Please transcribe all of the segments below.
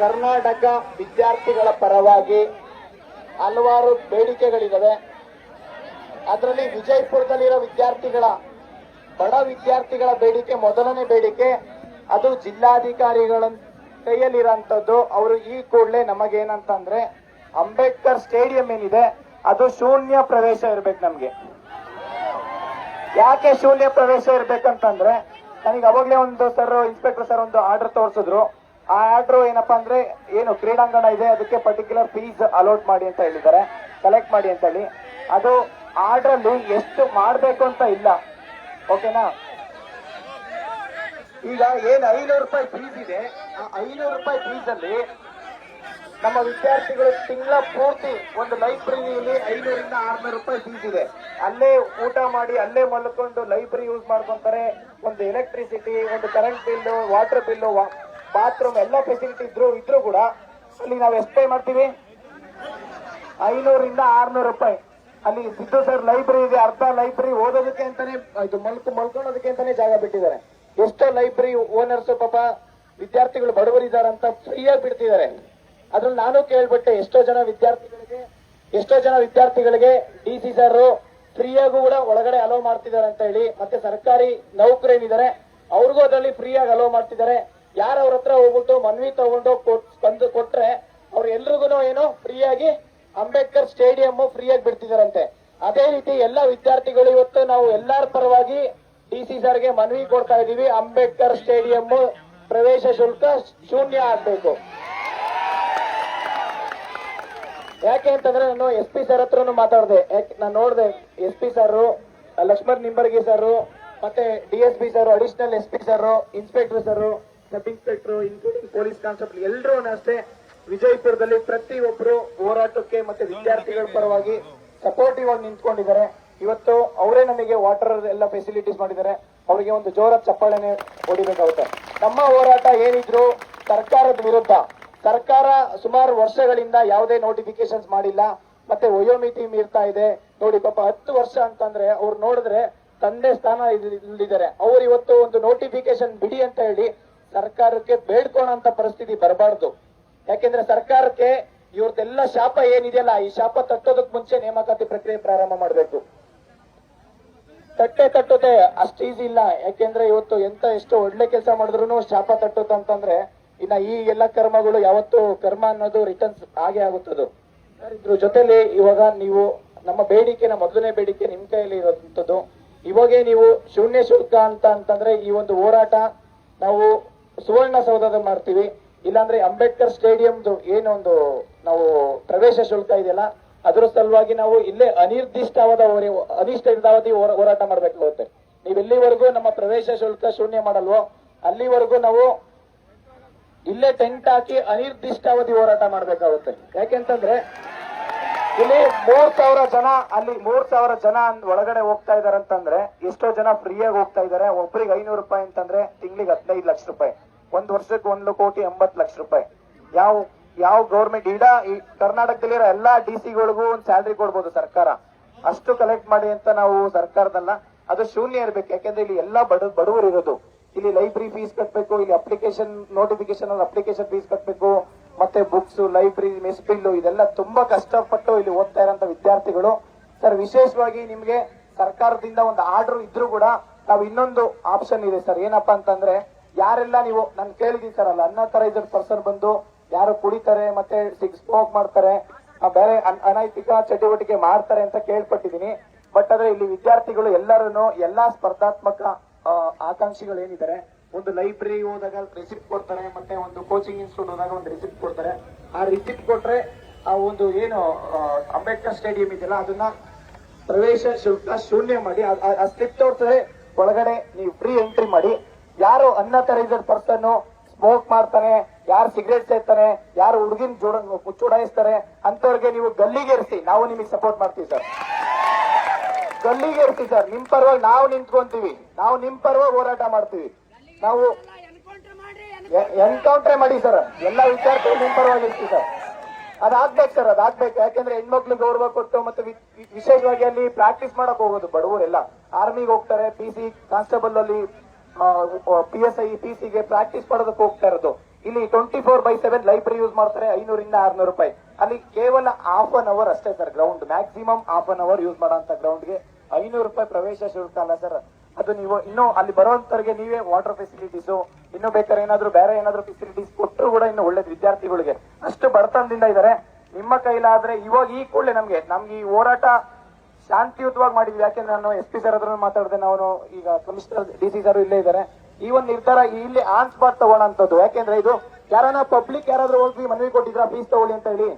ಕರ್ನಾಟಕ ವಿದ್ಯಾರ್ಥಿಗಳ ಪರವಾಗಿ ಹಲವಾರು ಬೇಡಿಕೆಗಳಿದ್ದಾವೆ. ಅದರಲ್ಲಿ ವಿಜಯಪುರದಲ್ಲಿರೋ ಬಡ ವಿದ್ಯಾರ್ಥಿಗಳ ಬೇಡಿಕೆ, ಮೊದಲನೇ ಬೇಡಿಕೆ ಅದು ಜಿಲ್ಲಾಧಿಕಾರಿಗಳ ಕೈಯಲ್ಲಿರೋಂಥದ್ದು. ಅವರು ಈ ಕೂಡಲೇ ನಮಗೇನಂತಂದ್ರೆ ಅಂಬೇಡ್ಕರ್ ಸ್ಟೇಡಿಯಂ ಏನಿದೆ ಅದು ಶೂನ್ಯ ಪ್ರವೇಶ ಇರ್ಬೇಕು. ನಮ್ಗೆ ಯಾಕೆ ಶೂನ್ಯ ಪ್ರವೇಶ ಇರ್ಬೇಕಂತಂದ್ರೆ, ನನಗೆ ಅವಾಗಲೇ ಒಂದು ಇನ್ಸ್ಪೆಕ್ಟರ್ ಸರ್ ಒಂದು ಆರ್ಡರ್ ತೋರಿಸಿದ್ರು. ಆ ಆರ್ಡರ್ ಏನಪ್ಪಾ ಅಂದ್ರೆ, ಏನು ಕ್ರೀಡಾಂಗಣ ಇದೆ ಅದಕ್ಕೆ ಪರ್ಟಿಕ್ಯುಲರ್ ಫೀಸ್ ಅಲೋಟ್ ಮಾಡಿ ಅಂತ ಹೇಳಿದ್ದಾರೆ, ಕಲೆಕ್ಟ್ ಮಾಡಿ ಅಂತ ಹೇಳಿ. ಅದು ಆರ್ಡರ್ ಅಲ್ಲಿ ಎಷ್ಟು ಮಾಡಬೇಕು ಅಂತ ಇಲ್ಲ, ಓಕೆನಾ. ಈಗ ಏನ್ 500 ರೂಪಾಯಿ ಫೀಸ್ ಇದೆ, ಆ 500 ರೂಪಾಯಿ ಫೀಸ್ ಅಲ್ಲಿ ನಮ್ಮ ವಿದ್ಯಾರ್ಥಿಗಳು ತಿಂಗಳ ಪೂರ್ತಿ ಒಂದು ಲೈಬ್ರರಿಯಲ್ಲಿ 500 ರಿಂದ 600 ರೂಪಾಯಿ ಫೀಸ್ ಇದೆ. ಅಲ್ಲೇ ಊಟ ಮಾಡಿ ಅಲ್ಲೇ ಮಲ್ಕೊಂಡು ಲೈಬ್ರರಿ ಯೂಸ್ ಮಾಡ್ಕೊಂತಾರೆ. ಒಂದು ಎಲೆಕ್ಟ್ರಿಸಿಟಿ, ಒಂದು current bill, water bill, bathroom ಎಲ್ಲ ಫೆಸಿಲಿಟಿ ಇದ್ರೂ ಕೂಡ ಅಲ್ಲಿ ನಾವು ಎಷ್ಟು ಪೇ ಮಾಡ್ತೀವಿ? 500 ರಿಂದ 600 ರೂಪಾಯಿ. ಅಲ್ಲಿ ಸಿದ್ದು ಸರ್ ಲೈಬ್ರರಿ ಇದೆ, ಅರ್ಧ ಲೈಬ್ರರಿ ಓದೋದಕ್ಕೆ ಅಂತಾನೆ, ಇದು ಮಲ್ಕೊಳ್ಳೋದಕ್ಕೆ ಅಂತಾನೆ ಜಾಗ ಬಿಟ್ಟಿದ್ದಾರೆ. ಎಷ್ಟೋ ಲೈಬ್ರರಿ ಓನರ್ಸ್ ಪಾಪ ವಿದ್ಯಾರ್ಥಿಗಳು ಬಡವರಿದಾರಂತ ಫ್ರೀಯಾಗಿ ಬಿಡ್ತಿದ್ದಾರೆ. ಅದ್ರಲ್ಲಿ ನಾನು ಕೇಳ್ಬಿಟ್ಟೆ, ಎಷ್ಟೋ ಜನ ವಿದ್ಯಾರ್ಥಿಗಳಿಗೆ ಡಿ.ಸಿ ಸರ್ ಫ್ರೀಯಾಗೂ ಕೂಡ ಒಳಗಡೆ ಅಲೋ ಮಾಡ್ತಿದ್ದಾರೆ ಅಂತ ಹೇಳಿ. ಮತ್ತೆ ಸರ್ಕಾರಿ ನೌಕರೇನಿದ್ದಾರೆ ಅವ್ರಿಗೂ ಅದರಲ್ಲಿ ಫ್ರೀಯಾಗಿ ಅಲೋ ಮಾಡ್ತಿದ್ದಾರೆ. ಯಾರ ಅವ್ರ ಹತ್ರ ಹೋಗ್ಬಿಟ್ಟು ಮನವಿ ತಗೊಂಡು ಕೊಟ್ರೆ ಅವ್ರು ಎಲ್ರಿಗೂ ಏನೋ ಫ್ರೀಯಾಗಿ ಅಂಬೇಡ್ಕರ್ ಸ್ಟೇಡಿಯಂ ಫ್ರೀಯಾಗಿ ಬಿಡ್ತಿದಾರಂತೆ. ಅದೇ ರೀತಿ ಎಲ್ಲ ವಿದ್ಯಾರ್ಥಿಗಳು ಇವತ್ತು ನಾವು ಎಲ್ಲರ ಪರವಾಗಿ ಡಿ.ಸಿ ಸರ್ಗೆ ಮನವಿ ಕೊಡ್ತಾ ಇದೀವಿ, ಅಂಬೇಡ್ಕರ್ ಸ್ಟೇಡಿಯಂ ಪ್ರವೇಶ ಶುಲ್ಕ ಶೂನ್ಯ ಆಗ್ಬೇಕು. ಯಾಕೆ ಅಂತಂದ್ರೆ, ನಾನು SP ಸರ್ ಹತ್ರನು ಮಾತಾಡಿದೆ. ನಾನು ನೋಡಿದೆ SP sir, Laxman Nimbargi sir, ಮತ್ತೆ DSP sir, additional SP sir, inspector sir, sub inspector, including police constable ಎಲ್ಲರೂ ಅಷ್ಟೇ ವಿಜಯಪುರದಲ್ಲಿ ಪ್ರತಿಯೊಬ್ಬರು ಹೋರಾಟಕ್ಕೆ ಮತ್ತೆ ವಿದ್ಯಾರ್ಥಿಗಳ ಪರವಾಗಿ ಸಪೋರ್ಟಿವ್ ಆಗಿ ನಿಂತ್ಕೊಂಡಿದ್ದಾರೆ. ಇವತ್ತು ಅವರೇ ನಮಗೆ ವಾಟರ್ ಎಲ್ಲ ಫೆಸಿಲಿಟೀಸ್ ಮಾಡಿದ್ದಾರೆ. ಅವರಿಗೆ ಒಂದು ಜೋರ ಚಪ್ಪಾಳೆನೆ ಹೊಡಿಬೇಕಾಗುತ್ತೆ. ನಮ್ಮ ಹೋರಾಟ ಏನಿದ್ರು ಸರ್ಕಾರದ ವಿರುದ್ಧ. ಸರ್ಕಾರ ಸುಮಾರು ವರ್ಷಗಳಿಂದ ಯಾವುದೇ ನೋಟಿಫಿಕೇಶನ್ಸ್ ಮಾಡಿಲ್ಲ, ಮತ್ತೆ ವಯೋಮಿತಿ ಮೀರ್ತಾ ಇದೆ. ನೋಡಿ ಪಾಪ 10 ವರ್ಷ ಅಂತಂದ್ರೆ ಅವ್ರು ನೋಡಿದ್ರೆ ತಂದೆ ಸ್ಥಾನ ಇಲ್ಲಿದ್ದಾರೆ. ಅವ್ರು ಇವತ್ತು ಒಂದು ನೋಟಿಫಿಕೇಶನ್ ಬಿಡಿ ಅಂತ ಹೇಳಿ ಸರ್ಕಾರಕ್ಕೆ ಬೇಡ್ಕೊಳ್ಳೋಂತ ಪರಿಸ್ಥಿತಿ ಬರಬಾರ್ದು. ಯಾಕೆಂದ್ರೆ ಸರ್ಕಾರಕ್ಕೆ ಇವ್ರದ್ದೆಲ್ಲ ಶಾಪ ಏನಿದೆಯಲ್ಲ, ಈ ಶಾಪ ತಟ್ಟೋದಕ್ ಮುಂಚೆ ನೇಮಕಾತಿ ಪ್ರಕ್ರಿಯೆ ಪ್ರಾರಂಭ ಮಾಡಬೇಕು. ತಟ್ಟುತ್ತೆ ಅಷ್ಟು ಈಸಿ ಇಲ್ಲ. ಯಾಕೆಂದ್ರೆ ಇವತ್ತು ಎಷ್ಟು ಒಳ್ಳೆ ಕೆಲಸ ಮಾಡಿದ್ರು ಶಾಪ ತಟ್ಟುತ್ತಂತಂದ್ರೆ ಇನ್ನ ಈ ಎಲ್ಲ ಕರ್ಮಗಳು ಯಾವತ್ತು ಕರ್ಮ ಅನ್ನೋದು ರಿಟರ್ನ್ಸ್ ಆಗೇ ಆಗುತ್ತದು. ಇದ್ರ ಜೊತೆಲಿ ಇವಾಗ ನೀವು ನಮ್ಮ ಬೇಡಿಕೆನ, ಮೊದಲನೇ ಬೇಡಿಕೆ ನಿಮ್ ಕೈಯಲ್ಲಿ ಇರುವಂತದ್ದು. ಇವಾಗೇ ನೀವು ಶೂನ್ಯ ಶುಲ್ಕ ಅಂತಂದ್ರೆ ಈ ಒಂದು ಹೋರಾಟ ನಾವು ಸುವರ್ಣಸೌಧದಲ್ಲಿ ಮಾಡ್ತೀವಿ, ಇಲ್ಲಾಂದ್ರೆ ಅಂಬೇಡ್ಕರ್ ಸ್ಟೇಡಿಯಂದು ಏನೊಂದು ನಾವು ಪ್ರವೇಶ ಶುಲ್ಕ ಇದೆಯಲ್ಲ ಅದ್ರ ಸಲುವಾಗಿ ನಾವು ಇಲ್ಲೇ ಅನಿಶ್ಚಿತಾವಧಿ ಹೋರಾಟ ಮಾಡ್ಬೇಕಾಗುತ್ತೆ. ನೀವು ಎಲ್ಲಿವರೆಗೂ ನಮ್ಮ ಪ್ರವೇಶ ಶುಲ್ಕ ಶೂನ್ಯ ಮಾಡಲ್ವೋ ಅಲ್ಲಿವರೆಗೂ ನಾವು ಇಲ್ಲೇ ಟೆಂಟ್ ಹಾಕಿ ಅನಿರ್ದಿಷ್ಟಾವಧಿ ಹೋರಾಟ ಮಾಡ್ಬೇಕಾಗುತ್ತೆ. ಯಾಕೆಂತಂದ್ರೆ ಇಲ್ಲಿ 3000 ಜನ, ಅಲ್ಲಿ 3000 ಜನ ಒಳಗಡೆ ಹೋಗ್ತಾ ಇದಾರೆ ಅಂತಂದ್ರೆ ಎಷ್ಟೋ ಜನ ಫ್ರೀಯಾಗಿ ಹೋಗ್ತಾ ಇದಾರೆ. ಒಬ್ರಿಗೆ 500 ರೂಪಾಯಿ ಅಂತಂದ್ರೆ ತಿಂಗಳಿಗೆ 15 ಲಕ್ಷ ರೂಪಾಯಿ, ಒಂದ್ ವರ್ಷಕ್ಕೆ 1,80,00,000 ರೂಪಾಯಿ. ಯಾವ ಗೌರ್ಮೆಂಟ್ ಈ ಕರ್ನಾಟಕದಲ್ಲಿರೋ ಎಲ್ಲಾ ಡಿಸಿಗಳಿಗೂ ಒಂದು ಸ್ಯಾಲ್ರಿ ಕೊಡ್ಬೋದು ಸರ್ಕಾರ. ಅಷ್ಟು ಕಲೆಕ್ಟ್ ಮಾಡಿ ಅಂತ ನಾವು ಸರ್ಕಾರದಲ್ಲ, ಅದು ಶೂನ್ಯ ಇರ್ಬೇಕು. ಯಾಕೆಂದ್ರೆ ಇಲ್ಲಿ ಎಲ್ಲಾ ಬಡವರು ಇರೋದು. ಇಲ್ಲಿ ಲೈಬ್ರರಿ ಫೀಸ್ ಕಟ್ಬೇಕು, ಇಲ್ಲಿ ಅಪ್ಲಿಕೇಶನ್ ನೋಟಿಫಿಕೇಶನ್ ಅಪ್ಲಿಕೇಶನ್ ಫೀಸ್ ಕಟ್ಬೇಕು, ಮತ್ತೆ ಬುಕ್ಸ್, ಲೈಬ್ರರಿ, ಮೆಸ್ ಬಿಲ್ಲು, ಇದೆಲ್ಲ ತುಂಬಾ ಕಷ್ಟಪಟ್ಟು ಇಲ್ಲಿ ಓದ್ತಾ ಇರೋಂತ ವಿದ್ಯಾರ್ಥಿಗಳು. ಸರ್, ವಿಶೇಷವಾಗಿ ನಿಮ್ಗೆ ಸರ್ಕಾರದಿಂದ ಒಂದು ಆರ್ಡರ್ ಇದ್ರೂ ಕೂಡ ನಾವು ಇನ್ನೊಂದು ಆಪ್ಷನ್ ಇದೆ ಸರ್. ಏನಪ್ಪಾ ಅಂತಂದ್ರೆ, ಯಾರೆಲ್ಲ ನೀವು ನಾನು ಕೇಳಿದೀನಿ ಸರ್, ಅಲ್ಲ ಅನ್ಅಥರೈಸ್ಡ್ ಪರ್ಸನ್ ಬಂದು ಯಾರು ಕುಡಿತಾರೆ ಮತ್ತೆ ಸ್ಮೋಕ್ ಮಾಡ್ತಾರೆ, ಬೇರೆ ಅನೈತಿಕ ಚಟುವಟಿಕೆ ಮಾಡ್ತಾರೆ ಅಂತ ಕೇಳ್ಪಟ್ಟಿದ್ದೀನಿ. ಬಟ್ ಆದ್ರೆ ಇಲ್ಲಿ ವಿದ್ಯಾರ್ಥಿಗಳು ಎಲ್ಲರೂ ಎಲ್ಲಾ ಸ್ಪರ್ಧಾತ್ಮಕ ಆಕಾಂಕ್ಷಿಗಳು ಏನಿದ್ದಾರೆ, ಒಂದು ಲೈಬ್ರರಿ ಹೋದಾಗ ರಿಸಿಪ್ಟ್ ಕೊಡ್ತಾರೆ, ಮತ್ತೆ ಒಂದು ಕೋಚಿಂಗ್ ಇನ್ಸ್ಟಿಟ್ಯೂಟ್ ಹೋದಾಗ ಒಂದು ರಿಸಿಪ್ಟ್ ಕೊಡ್ತಾರೆ. ಆ ರಿಸಿಪ್ಟ್ ಕೊಟ್ರೆ ಆ ಒಂದು ಏನು ಅಂಬೇಡ್ಕರ್ ಸ್ಟೇಡಿಯಂ ಇದೆಯಲ್ಲ ಅದನ್ನ ಪ್ರವೇಶ ಶುಲ್ಕ ಶೂನ್ಯ ಮಾಡಿ, ಆ ಸ್ಲಿಪ್ ತೋರ್ಸದೆ ಒಳಗಡೆ ನೀವು ಫ್ರೀ ಎಂಟ್ರಿ ಮಾಡಿ. ಯಾರು ಅನ್ಅಥರೈಸ್ಡ್ ಪರ್ಸನ್ ಸ್ಮೋಕ್ ಮಾಡ್ತಾನೆ, ಯಾರು ಸಿಗರೇಟ್ ಸೇರ್ತಾನೆ, ಯಾರು ಹುಡುಗಿನ ಚುಡಾಯಿಸ್ತಾರೆ ಅಂತವ್ರಿಗೆ ನೀವು ಗಲ್ಲಿಗೇರಿಸಿ, ನಾವು ನಿಮಗೆ ಸಪೋರ್ಟ್ ಮಾಡ್ತೀವಿ ಸರ್. ಗಲ್ಲಿಗೇರಿಸಿ ಸರ್, ನಿಮ್ ಪರವಾಗಿ ನಾವು ನಿಂತ್ಕೊಂತೀವಿ, ನಾವು ನಿಮ್ ಪರವಾಗಿ ಹೋರಾಟ ಮಾಡ್ತೀವಿ. ನಾವು ಎನ್ಕೌಂಟ್ರೆ ಮಾಡಿ ಸರ್, ಎಲ್ಲ ವಿದ್ಯಾರ್ಥಿಗಳು ನಿಮ್ ಪರವಾಗಿ ಇರ್ತೀವಿ ಸರ್. ಅದಾಗ್ಬೇಕು ಸರ್, ಅದಾಗ್ಬೇಕು. ಯಾಕೆಂದ್ರೆ ಹೆಣ್ಮಕ್ಳು ಗೌರವ ಕೊಟ್ಟು ಮತ್ತೆ ವಿಶೇಷವಾಗಿ ಅಲ್ಲಿ ಪ್ರಾಕ್ಟೀಸ್ ಮಾಡಕ್ ಹೋಗೋದು ಬಡವರೆಲ್ಲ. ಆರ್ಮಿಗೆ ಹೋಗ್ತಾರೆ, PC ಕಾನ್ಸ್ಟೇಬಲ್ ಅಲ್ಲಿ PSI PC ಗೆ ಪ್ರಾಕ್ಟೀಸ್ ಮಾಡೋದಕ್ಕೆ ಹೋಗ್ತಾ ಇರೋದು. ಇಲ್ಲಿ 24/7 ಲೈಬ್ರರಿ ಯೂಸ್ ಮಾಡ್ತಾರೆ 500 ಇಂದ 600 ರೂಪಾಯಿ. ಅಲ್ಲಿ ಕೇವಲ ಹಾಫ್ ಅನ್ ಅವರ್ ಅಷ್ಟೇ sir ground, maximum half an hour use ಮಾಡೋಂತ ಗ್ರೌಂಡ್ಗೆ 500 ರೂಪಾಯಿ ಪ್ರವೇಶ ಶುಲ್ಕ ಅಲ್ಲ ಸರ್. ಅದು ನೀವು ಇನ್ನೂ ಅಲ್ಲಿ ಬರುವಂತವ್ರಿಗೆ ನೀವೇ ವಾಟರ್ ಫೆಸಿಲಿಟೀಸು, ಇನ್ನು ಬೇಕಾದ್ರೆ ಏನಾದ್ರು ಬೇರೆ ಏನಾದ್ರು ಫೆಸಿಲಿಟೀಸ್ ಕೊಟ್ಟರು ಕೂಡ ಇನ್ನು ಒಳ್ಳೇದು ವಿದ್ಯಾರ್ಥಿಗಳಿಗೆ. ಅಷ್ಟು ಬಡತನದಿಂದ ಇದ್ದಾರೆ. ನಿಮ್ಮ ಕೈಲಾದ್ರೆ ಇವಾಗ ಈ ಕೂಡಲೇ ನಮ್ಗೆ ಈ ಹೋರಾಟ ಶಾಂತಿಯುತವಾಗಿ ಮಾಡಿದ್ವಿ. ಯಾಕೆಂದ್ರೆ ನಾನು SP ಸರ್ ಹತ್ರ ಮಾತಾಡಿದೆ, ನಾವು ಈಗ ಕಮಿಷನರ್ DC ಸರ್ ಇಲ್ಲೇ ಇದ್ದಾರೆ. ಈ ಒಂದು ನಿರ್ಧಾರ ಇಲ್ಲಿ ಆನ್ ಸ್ಪಾಟ್ ತಗೊಳ್ಳೋಂಥದ್ದು. ಯಾಕೆಂದ್ರೆ ಇದು ಯಾರನ್ನ ಪಬ್ಲಿಕ್ ಯಾರಾದ್ರೂ ಹೋಗಿ ಮನವಿ ಕೊಟ್ಟಿದ್ರ ಫೀಸ್ ತಗೊಳ್ಳಿ ಅಂತ ಹೇಳಿ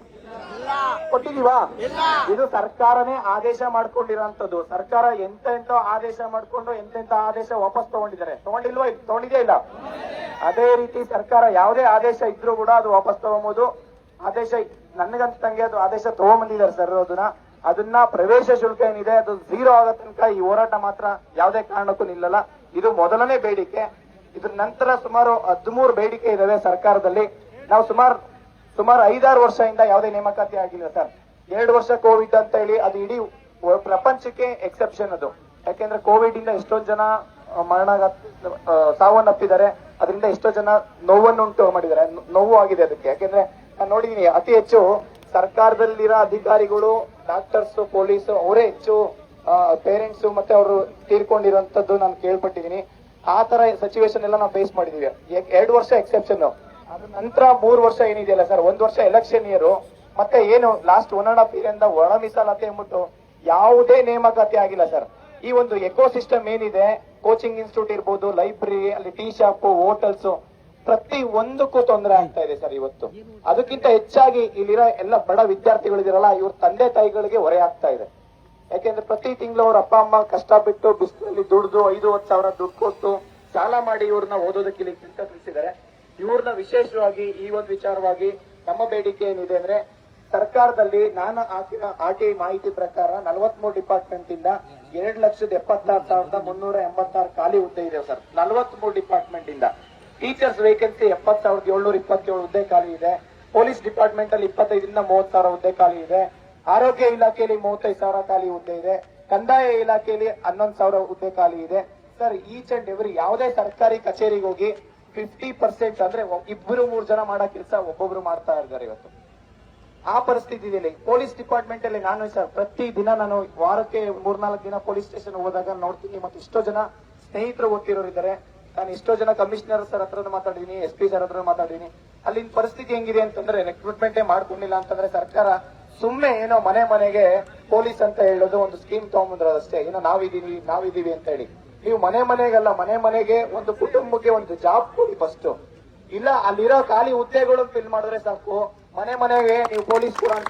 ಕೊಟ್ಟಿದೀವಾ? ಇದು ಸರ್ಕಾರನೇ ಆದೇಶ ಮಾಡ್ಕೊಂಡಿರೋಂಥದ್ದು. ಸರ್ಕಾರ ಎಂತ ಆದೇಶ ಮಾಡ್ಕೊಂಡು ಎಂತೆಂತ ಆದೇಶ ವಾಪಸ್ ತಗೊಂಡಿದ್ದಾರೆ. ತಗೊಂಡಿದ್ಯಾ ಇಲ್ಲ? ಅದೇ ರೀತಿ ಸರ್ಕಾರ ಯಾವುದೇ ಆದೇಶ ಇದ್ರೂ ಕೂಡ ಅದು ವಾಪಸ್ ತಗೊಂಬೋದು. ಆದೇಶ ನನಗಂತಂಗೆ ಅದು ಆದೇಶ ತಗೊಂಡ್ಬಂದಿದ್ದಾರೆ ಸರ್. ಅದನ್ನ ಪ್ರವೇಶ ಶುಲ್ಕ ಏನಿದೆ ಅದು 0 ಆಗೋ ತನಕ ಈ ಹೋರಾಟ ಮಾತ್ರ ಯಾವುದೇ ಕಾರಣಕ್ಕೂ ನಿಲ್ಲಲ್ಲ. ಇದು ಮೊದಲನೇ ಬೇಡಿಕೆ. ಇದ್ರ ನಂತರ ಸುಮಾರು 13 ಬೇಡಿಕೆ ಇದಾವೆ ಸರ್ಕಾರದಲ್ಲಿ. ನಾವು ಸುಮಾರು 5-6 ವರ್ಷದಿಂದ ಯಾವುದೇ ನೇಮಕಾತಿ ಆಗಿಲ್ಲ ಸರ್. 2 ವರ್ಷ ಕೋವಿಡ್ ಅಂತ ಹೇಳಿ ಅದು ಇಡೀ ಪ್ರಪಂಚಕ್ಕೆ ಎಕ್ಸೆಪ್ಷನ್ ಅದು. ಯಾಕೆಂದ್ರೆ ಕೋವಿಡ್ ಇಂದ ಎಷ್ಟೊಂದು ಜನ ಸಾವನ್ನಪ್ಪಿದ್ದಾರೆ. ಅದರಿಂದ ಎಷ್ಟೋ ಜನ ನೋವನ್ನುಂಟು ಮಾಡಿದ್ದಾರೆ, ನೋವು ಆಗಿದೆ ಅದಕ್ಕೆ. ಯಾಕೆಂದ್ರೆ ನಾನು ನೋಡಿದೀನಿ ಅತಿ ಹೆಚ್ಚು ಸರ್ಕಾರದಲ್ಲಿರೋ ಅಧಿಕಾರಿಗಳು, ಡಾಕ್ಟರ್ಸ್, ಪೊಲೀಸ್ ಅವರೇ ಹೆಚ್ಚು ಪೇರೆಂಟ್ಸ್ ಮತ್ತೆ ಅವರು ತೀರ್ಕೊಂಡಿರೋಂಥದ್ದು ನಾನು ಕೇಳ್ಪಟ್ಟಿದ್ದೀನಿ. ಆ ತರ ಸಿಚುವೇಶನ್ ಎಲ್ಲ ನಾವು ಫೇಸ್ ಮಾಡಿದೀವಿ. 2 ವರ್ಷ ಎಕ್ಸೆಪ್ಷನ್. ಅದ್ರ ನಂತರ 3 ವರ್ಷ ಏನಿದೆಯಲ್ಲ ಸರ್, 1 ವರ್ಷ ಎಲೆಕ್ಷನ್ ಇಯರ್, ಮತ್ತೆ ಏನು ಲಾಸ್ಟ್ 1.5 ಇಯರ್ ಇಂದ ಒಳ ಮೀಸಲಾತಿ ಅಂದ್ಬಿಟ್ಟು ಯಾವುದೇ ನೇಮಕಾತಿ ಆಗಿಲ್ಲ ಸರ್. ಈ ಒಂದು ಎಕೋ ಸಿಸ್ಟಮ್ ಏನಿದೆ, ಕೋಚಿಂಗ್ ಇನ್ಸ್ಟಿಟ್ಯೂಟ್ ಇರ್ಬೋದು, ಲೈಬ್ರರಿ, ಅಲ್ಲಿ ಟೀ ಶಾಪ್, ಹೋಟೆಲ್ಸ್, ಪ್ರತಿ ಒಂದಕ್ಕೂ ತೊಂದರೆ ಆಗ್ತಾ ಇದೆ ಸರ್ ಇವತ್ತು. ಅದಕ್ಕಿಂತ ಹೆಚ್ಚಾಗಿ ಇಲ್ಲಿರೋ ಎಲ್ಲ ಬಡ ವಿದ್ಯಾರ್ಥಿಗಳಿದಿರಲ್ಲ, ಇವ್ರ ತಂದೆ ತಾಯಿಗಳಿಗೆ ಹೊರೆ ಆಗ್ತಾ ಇದೆ. ಯಾಕೆಂದ್ರೆ ಪ್ರತಿ ತಿಂಗಳು ಅವ್ರ ಅಪ್ಪ ಅಮ್ಮ ಕಷ್ಟ ಬಿಟ್ಟು ಬಿಸಿಲಲ್ಲಿ ದುಡ್ದು 5-10 ಸಾವಿರ ದುಡ್ಡು ಕೊಟ್ಟು ಸಾಲ ಮಾಡಿ ಇವ್ರನ್ನ ಓದೋದಕ್ಕೆ ಇಲ್ಲಿ ತಿಳಿಸಿದ್ದಾರೆ. ಇವ್ರನ್ನ ವಿಶೇಷವಾಗಿ ಈ ಒಂದು ವಿಚಾರವಾಗಿ ನಮ್ಮ ಬೇಡಿಕೆ ಏನಿದೆ ಅಂದ್ರೆ, ಸರ್ಕಾರದಲ್ಲಿ ನಾನು ಹಾಕಿದ RTI ಮಾಹಿತಿ ಪ್ರಕಾರ 43 ಡಿಪಾರ್ಟ್ಮೆಂಟ್ ಇಂದ 2,76,386 ಖಾಲಿ ಹುದ್ದೆ ಇದೆ ಸರ್. 43 ಡಿಪಾರ್ಟ್ಮೆಂಟ್ ಇಂದ. ಟೀಚರ್ಸ್ ವೇಕೆನ್ಸಿ 70,727 ಹುದ್ದೆ ಖಾಲಿ ಇದೆ. ಪೊಲೀಸ್ ಡಿಪಾರ್ಟ್ಮೆಂಟ್ ಅಲ್ಲಿ 25 30 ಸಾವಿರ ಹುದ್ದೆ ಖಾಲಿ ಇದೆ. ಆರೋಗ್ಯ ಇಲಾಖೆಯಲ್ಲಿ 35,000 ಖಾಲಿ ಹುದ್ದೆ ಇದೆ. ಕಂದಾಯ ಇಲಾಖೆಯಲ್ಲಿ 11,000 ಹುದ್ದೆ ಖಾಲಿ ಇದೆ ಸರ್. ಈಚ್ ಅಂಡ್ ಎವ್ರಿ ಯಾವುದೇ ಸರ್ಕಾರಿ ಕಚೇರಿಗೆ ಹೋಗಿ 50% ಅಂದ್ರೆ 2-3 ಜನ ಮಾಡೋ ಕೆಲಸ ಒಬ್ಬೊಬ್ರು ಮಾಡ್ತಾ ಇದ್ದಾರೆ ಇವತ್ತು. ಆ ಪರಿಸ್ಥಿತಿಯಲ್ಲಿ ಪೊಲೀಸ್ ಡಿಪಾರ್ಟ್ಮೆಂಟ್ ಅಲ್ಲಿ ನಾನು ಸರ್ ಪ್ರತಿ ದಿನ ನಾನು ವಾರಕ್ಕೆ 3-4 ದಿನ ಪೊಲೀಸ್ ಸ್ಟೇಷನ್ ಹೋದಾಗ ನೋಡ್ತೀನಿ. ಮತ್ತೆ ಎಷ್ಟೋ ಜನ ಸ್ನೇಹಿತರು ಗೊತ್ತಿರೋರು ಇದ್ದಾರೆ. ನಾನು ಎಷ್ಟೋ ಜನ ಕಮಿಷನರ್ ಸರ್ ಹತ್ರ ಮಾತಾಡಿದೀನಿ, SP ಸರ್ ಹತ್ರ ಮಾತಾಡಿದೀನಿ. ಅಲ್ಲಿನ ಪರಿಸ್ಥಿತಿ ಹೆಂಗಿದೆ ಅಂತಂದ್ರೆ, ರೆಕ್ರೂಟ್ಮೆಂಟೇ ಮಾಡ್ಕೊಂಡಿಲ್ಲ ಅಂತಂದ್ರೆ ಸರ್ಕಾರ ಸುಮ್ನೆ ಏನೋ ಮನೆಗೆ ಪೊಲೀಸ್ ಅಂತ ಹೇಳೋದು ಒಂದು ಸ್ಕೀಮ್ ತಗೊಂಡ್ಬಂದ್ರದಷ್ಟೇ. ಏನೋ ನಾವಿದೀವಿ ಅಂತ ಹೇಳಿ. ನೀವು ಮನೆಗಲ್ಲ, ಮನೆಗೆ ಒಂದು ಕುಟುಂಬಕ್ಕೆ ಒಂದು ಜಾಬ್ ಕೊಡಿ ಫಸ್ಟ್. ಇಲ್ಲ ಅಲ್ಲಿರೋ ಖಾಲಿ ಹುದ್ದೆಗಳು ಫಿಲ್ ಮಾಡಿದ್ರೆ ಸಾಕು. ಮನೆಗೆ ನೀವು ಪೊಲೀಸ್ ಕೂಡ ಅಂತ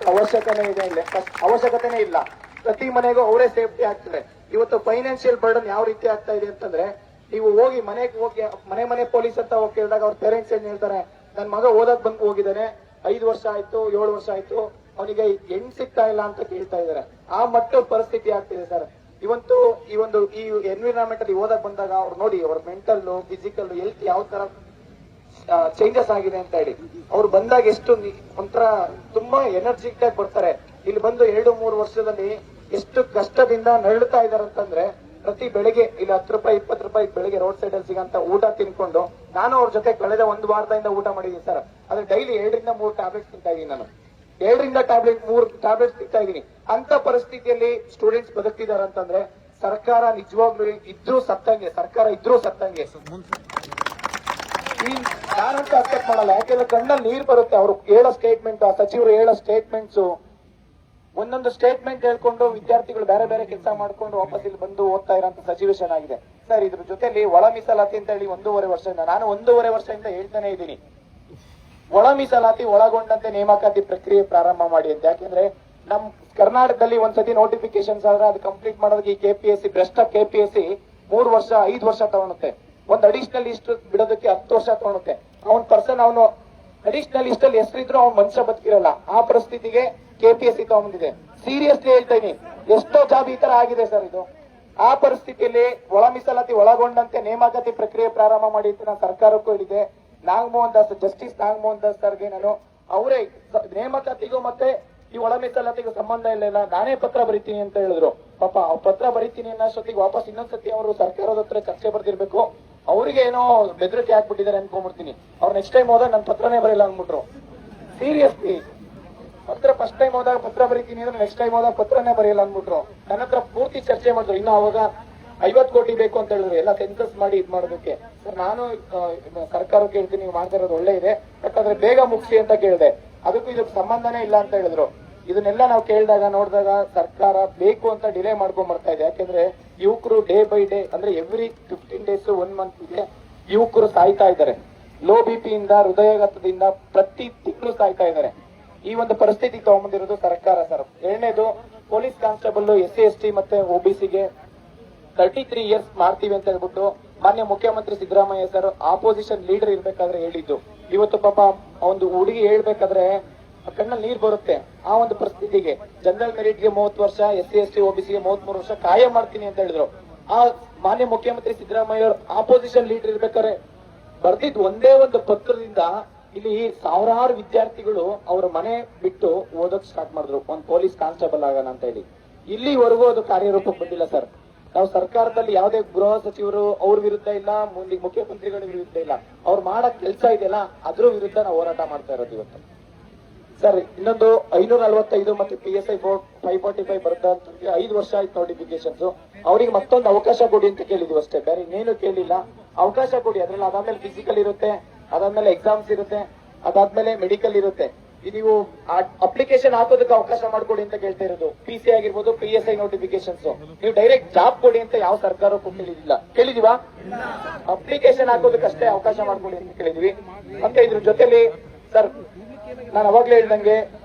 ಅವಶ್ಯಕತೆನೇ ಇಲ್ಲ. ಪ್ರತಿ ಮನೆಗೂ ಅವರೇ ಸೇಫ್ಟಿ ಆಗ್ತಾರೆ. ಇವತ್ತು ಫೈನಾನ್ಷಿಯಲ್ ಬರ್ಡನ್ ಯಾವ ರೀತಿ ಆಗ್ತಾ ಇದೆ ಅಂತಂದ್ರೆ, ನೀವು ಹೋಗಿ ಮನೆಗೆ ಹೋಗಿ ಮನೆ ಪೊಲೀಸ್ ಅಂತ ಹೋಗಿ ಕೇಳಿದಾಗ ಅವ್ರ ಪೇರೆಂಟ್ಸ್ ಏನ್ ಹೇಳ್ತಾರೆ, ನನ್ ಮಗ ಓದಕ್ ಬಂದು ಹೋಗಿದ್ದಾನೆ, 5 ವರ್ಷ ಆಯ್ತು, 7 ವರ್ಷ ಆಯ್ತು, ಅವನಿಗೆ ಹೆಣ್ ಸಿಗ್ತಾ ಇಲ್ಲ ಅಂತ ಕೇಳ್ತಾ ಇದಾರೆ. ಆ ಮಟ್ಟದ ಪರಿಸ್ಥಿತಿ ಆಗ್ತಿದೆ ಸರ್ ಇವತ್ತು. ಈ ಎನ್ವಿರಾನ್ಮೆಂಟ್ ಅಲ್ಲಿ ಓದಕ್ ಬಂದಾಗ ಅವ್ರು ನೋಡಿ, ಅವ್ರ ಮೆಂಟಲ್, ಫಿಸಿಕಲ್, ಹೆಲ್ತ್ ಯಾವ ತರ ಚೇಂಜಸ್ ಆಗಿದೆ ಅಂತ ಹೇಳಿ. ಅವ್ರು ಬಂದಾಗ ಎಷ್ಟು ಒಂಥರ ತುಂಬಾ ಎನರ್ಜಿಕ್ ಆಗಿ ಬರ್ತಾರೆ. ಇಲ್ಲಿ ಬಂದು 2-3 ವರ್ಷದಲ್ಲಿ ಎಷ್ಟು ಕಷ್ಟದಿಂದ ನರಳುತ್ತಾ ಇದಾರೆ ಅಂತಂದ್ರೆ, ಪ್ರತಿ ಬೆಳಿಗ್ಗೆ ಇಲ್ಲಿ 10 ರೂಪಾಯಿ 20 ರೂಪಾಯಿ ಬೆಳಿಗ್ಗೆ ರೋಡ್ ಸೈಡ್ ಅಲ್ಲಿ ಸಿಗಂತ ಊಟ ತಿನ್ಕೊಂಡು, ನಾನು ಅವ್ರ ಜೊತೆ ಕಳೆದ 1 ವಾರದಿಂದ ಊಟ ಮಾಡಿದೀನಿ ಸರ್. ಆದ್ರೆ ಡೈಲಿ 2-3 ಟ್ಯಾಬ್ಲೆಟ್ಸ್ ತಿಂತಾ ಇದೀನಿ. ನಾನು 3 ಟ್ಯಾಬ್ಲೆಟ್ಸ್ ತಿಂತಾ ಇದೀನಿ. ಅಂತ ಪರಿಸ್ಥಿತಿಯಲ್ಲಿ ಸ್ಟೂಡೆಂಟ್ಸ್ ಬದುಕ್ತಿದಾರೆ ಅಂತಂದ್ರೆ, ಸರ್ಕಾರ ನಿಜವಾಗ್ಲೂ ಇದ್ರೂ ಸತ್ತಂಗೆ. ನಾನಂತೂ ಅಕ್ಸೆಪ್ಟ್ ಮಾಡಲ್ಲ. ಯಾಕೆಂದ್ರೆ ಕಣ್ಣಲ್ಲಿ ನೀರು ಬರುತ್ತೆ. ಅವ್ರು ಹೇಳೋ ಸ್ಟೇಟ್ಮೆಂಟ್, ಆ ಸಚಿವರು ಹೇಳೋ ಸ್ಟೇಟ್ಮೆಂಟ್ಸ್, ಒಂದೊಂದು ಸ್ಟೇಟ್ಮೆಂಟ್ ಹೇಳ್ಕೊಂಡು ವಿದ್ಯಾರ್ಥಿಗಳು ಬೇರೆ ಬೇರೆ ಕೆಲಸ ಮಾಡ್ಕೊಂಡು ವಾಪಸ್ ಇಲ್ಲಿ ಬಂದು ಓದ್ತಾ ಇರೋಂತ ಸಿಚುವೇಶನ್ ಆಗಿದೆ ಸರ್. ಇದ್ರ ಜೊತೆಲಿ ಒಳ ಮೀಸಲಾತಿ ಅಂತ ಹೇಳಿ 1.5 ವರ್ಷದಿಂದ, ನಾನು 1.5 ವರ್ಷದಿಂದ ಹೇಳ್ತಾನೆ ಇದ್ದೀನಿ, ಒಳ ಮೀಸಲಾತಿ ಒಳಗೊಂಡಂತೆ ನೇಮಕಾತಿ ಪ್ರಕ್ರಿಯೆ ಪ್ರಾರಂಭ ಮಾಡಿ ಅಂತ. ಯಾಕೆಂದ್ರೆ ನಮ್ ಕರ್ನಾಟಕದಲ್ಲಿ ಒಂದ್ಸತಿ ನೋಟಿಫಿಕೇಶನ್ಸ್ ಆದ್ರೆ ಅದು ಕಂಪ್ಲೀಟ್ ಮಾಡೋದಕ್ಕೆ ಈ KPSC ಭ್ರಷ್ಟ KPSC 3 ವರ್ಷ 5 ವರ್ಷ ತಗೊಳುತ್ತೆ. ಒಂದು ಅಡಿಷನಲ್ ಲಿಸ್ಟ್ ಬಿಡೋದಕ್ಕೆ 10 ವರ್ಷ ತಗೊಳುತ್ತೆ. ಅವನು ಅಡಿಷನಲ್ ಲಿಸ್ಟ್ ಅಲ್ಲಿ ಹೆಸರಿದ್ರು ಅವ್ನ ಮನುಷ್ಯ ಬದುಕಿರಲ್ಲ. ಆ ಪರಿಸ್ಥಿತಿಗೆ KPSC ತಗೊಂಡಿದೆ. ಸೀರಿಯಸ್ಲಿ ಹೇಳ್ತಾ ಇದೀನಿ, ಎಷ್ಟೋ ಜಾಬ್ ಈ ತರ ಆಗಿದೆ ಸರ್ ಇದು. ಆ ಪರಿಸ್ಥಿತಿಯಲ್ಲಿ ಒಳ ಮೀಸಲಾತಿ ಒಳಗೊಂಡಂತೆ ನೇಮಕಾತಿ ಪ್ರಕ್ರಿಯೆ ಪ್ರಾರಂಭ ಮಾಡಿ ಅಂತ ನಾನು ಸರ್ಕಾರಕ್ಕೂ ಹೇಳಿದೆ. ಜಸ್ಟಿಸ್ ನಾಗಮೋಹನ್ ದಾಸ್ ಸರ್ಗೆ ನಾನು ಅವರೇ ನೇಮಕಾತಿಗೂ ಮತ್ತೆ ಈ ಒಳ ಮೀಸಲಾತಿಗೂ ಸಂಬಂಧ ಇಲ್ಲ, ನಾನೇ ಪತ್ರ ಬರೀತೀನಿ ಅಂತ ಹೇಳಿದ್ರು. ಪಾಪ ಪತ್ರ ಬರೀತೀನಿ ಅನ್ನೋಷ್ಟೊತ್ತಿಗೆ ವಾಪಸ್ ಇನ್ನೊಂದ್ಸತಿ ಅವರು ಸರ್ಕಾರದ ಹತ್ರ ಚರ್ಚೆ ಬರ್ದಿರ್ಬೇಕು. ಅವ್ರಿಗೆ ಏನೋ ಬೆದರಿಕೆ ಹಾಕ್ಬಿಟ್ಟಿದ್ದಾರೆ ಅನ್ಕೊಂಡ್ಬಿಡ್ತೀನಿ. ಅವ್ರು ನೆಕ್ಸ್ಟ್ ಟೈಮ್ ಹೋದಾಗ ನನ್ನ ಪತ್ರನೇ ಬರೆಯಲ್ಲ ಅಂದ್ಬಿಟ್ರು. ಸೀರಿಯಸ್ಲಿ ಪತ್ರ ಫಸ್ಟ್ ಟೈಮ್ ಹೋದಾಗ ಪತ್ರ ಬರೀತೀನಿ ಅಂದ್ರೆ ನೆಕ್ಸ್ಟ್ ಟೈಮ್ ಹೋದಾಗ ಪತ್ರನೇ ಬರೆಯಲ್ಲ ಅಂದ್ಬಿಟ್ರು. ನನ್ನ ಹತ್ರ ಪೂರ್ತಿ ಚರ್ಚೆ ಮಾಡಿದ್ರು. ಇನ್ನು ಅವಾಗ 50 ಕೋಟಿ ಬೇಕು ಅಂತ ಹೇಳಿದ್ರು, ಎಲ್ಲ ಸೆನ್ಸಸ್ ಮಾಡಿ ಇದ್ ಮಾಡೋದಕ್ಕೆ. ಸರ್ ನಾನು ಸರ್ಕಾರಕ್ಕೆ ಹೇಳ್ತೀನಿ, ನೀವು ಮಾಡ್ತಾ ಇರೋದು ಒಳ್ಳೆ ಇದೆ, ಬಟ್ ಆದ್ರೆ ಬೇಗ ಮುಗಿಸಿ ಅಂತ ಕೇಳಿದೆ. ಅದಕ್ಕೂ ಇದಕ್ಕೆ ಸಂಬಂಧನೇ ಇಲ್ಲ ಅಂತ ಹೇಳಿದ್ರು. ಇದನ್ನೆಲ್ಲ ನಾವು ಕೇಳಿದಾಗ ನೋಡಿದಾಗ ಸರ್ಕಾರ ಬೇಕು ಅಂತ ಡಿಲೇ ಮಾಡ್ಕೊಂಡ್ ಬರ್ತಾ ಇದೆ. ಯಾಕೆಂದ್ರೆ ಯುವಕರು ಡೇ ಬೈ ಡೇ ಅಂದ್ರೆ ಎವ್ರಿ 15 ಡೇಸ್ 1 ಮಂತ್ ಗೆ ಯುವಕರು ಸಾಯ್ತಾ ಇದ್ದಾರೆ. ಲೋ BP ಇಂದ, ಹೃದಯಾಘಾತದಿಂದ ಪ್ರತಿ ತಿಂಗಳು ಸಾಯ್ತಾ ಇದ್ದಾರೆ. ಈ ಒಂದು ಪರಿಸ್ಥಿತಿ ತಗೊಂಡ್ಬಂದಿರೋದು ಸರ್ಕಾರ ಸರ್. ಎರಡನೇದು, ಪೊಲೀಸ್ ಕಾನ್ಸ್ಟೇಬಲ್ SC ST ಮತ್ತೆ OBC ಗೆ 33 ಇಯರ್ಸ್ ಮಾಡ್ತೀವಿ ಅಂತ ಹೇಳ್ಬಿಟ್ಟು ಮಾನ್ಯ ಮುಖ್ಯಮಂತ್ರಿ ಸಿದ್ದರಾಮಯ್ಯ ಸರ್ ಆಪೋಸಿಷನ್ ಲೀಡರ್ ಇರ್ಬೇಕಾದ್ರೆ ಹೇಳಿದ್ದು. ಇವತ್ತು ಪಾಪ ಒಂದು ಹುಡುಗಿ ಹೇಳ್ಬೇಕಾದ್ರೆ ಕಣ್ಣಲ್ಲಿ ನೀರ್ ಬರುತ್ತೆ. ಆ ಒಂದು ಪರಿಸ್ಥಿತಿಗೆ ಜನರಲ್ ಮೆರಿಟ್ ಗೆ 30 ವರ್ಷ, SC ST OBC ಗೆ 33 ವರ್ಷ ಕಾಯ ಮಾಡ್ತೀನಿ ಅಂತ ಹೇಳಿದ್ರು. ಆ ಮಾನ್ಯ ಮುಖ್ಯಮಂತ್ರಿ ಸಿದ್ದರಾಮಯ್ಯ ಆಪೋಸಿಷನ್ ಲೀಡರ್ ಇರ್ಬೇಕಾದ್ರೆ ಬರ್ದಿದ್ ಒಂದೇ ಒಂದು ಪತ್ರದಿಂದ ಇಲ್ಲಿ ಸಾವಿರಾರು ವಿದ್ಯಾರ್ಥಿಗಳು ಅವರ ಮನೆ ಬಿಟ್ಟು ಓದೋಕ್ ಸ್ಟಾರ್ಟ್ ಮಾಡಿದ್ರು, ಒಂದು ಪೊಲೀಸ್ ಕಾನ್ಸ್ಟೇಬಲ್ ಆಗೋಣ ಅಂತ ಹೇಳಿ. ಇಲ್ಲಿವರೆಗೂ ಅದು ಕಾರ್ಯರೂಪಕ್ಕೆ ಬಂದಿಲ್ಲ ಸರ್. ನಾವು ಸರ್ಕಾರದಲ್ಲಿ ಯಾವುದೇ ಗೃಹ ಸಚಿವರು ಅವ್ರ ವಿರುದ್ಧ ಇಲ್ಲ, ಮುಖ್ಯಮಂತ್ರಿಗಳ ವಿರುದ್ಧ ಇಲ್ಲ, ಅವ್ರು ಮಾಡೋ ಕೆಲಸ ಇದೆಯಲ್ಲ ಅದ್ರ ವಿರುದ್ಧ ನಾವು ಹೋರಾಟ ಮಾಡ್ತಾ ಇರೋದು ಇವತ್ತು ಸರ್. ಇನ್ನೊಂದು 545 ಮತ್ತೆ PSI ಬೋರ್ಡ್ 545 ಬರ್ದ 5 ವರ್ಷ ಆಯ್ತು ನೋಟಿಫಿಕೇಶನ್ಸ್. ಅವ್ರಿಗೆ ಮತ್ತೊಂದು ಅವಕಾಶ ಕೊಡಿ ಅಂತ ಕೇಳಿದ್ವಿ ಅಷ್ಟೇ, ಬೇರೆ ಇನ್ನೇನು ಕೇಳಿಲ್ಲ. ಅವಕಾಶ ಕೊಡಿ. ಅದ್ರಲ್ಲಿ ಅದಾದ್ಮೇಲೆ ಫಿಸಿಕಲ್ ಇರುತ್ತೆ, ಅದಾದ್ಮೇಲೆ ಎಕ್ಸಾಮ್ಸ್ ಇರುತ್ತೆ, ಅದಾದ್ಮೇಲೆ ಮೆಡಿಕಲ್ ಇರುತ್ತೆ. ನೀವು ಅಪ್ಲಿಕೇಶನ್ ಹಾಕೋದಕ್ಕೆ ಅವಕಾಶ ಮಾಡ್ಕೊಡಿ ಅಂತ ಕೇಳ್ತಾ ಇರೋದು. PC ಆಗಿರ್ಬೋದು, PSI ನೋಟಿಫಿಕೇಶನ್ಸ್. ನೀವು ಡೈರೆಕ್ಟ್ ಜಾಬ್ ಕೊಡಿ ಅಂತ ಯಾವ ಸರ್ಕಾರಕ್ಕೂ ಕೇಳಿದೀವಾ? ಅಪ್ಲಿಕೇಶನ್ ಹಾಕೋದಕ್ಕಷ್ಟೇ ಅವಕಾಶ ಮಾಡ್ಕೊಡಿ ಅಂತ ಕೇಳಿದ್ವಿ. ಮತ್ತೆ ಇದ್ರ ಜೊತೆಲಿ ಸರ್, ನಾನು ಅವಾಗ್ಲೇ ಹೇಳ್ದಂಗೆ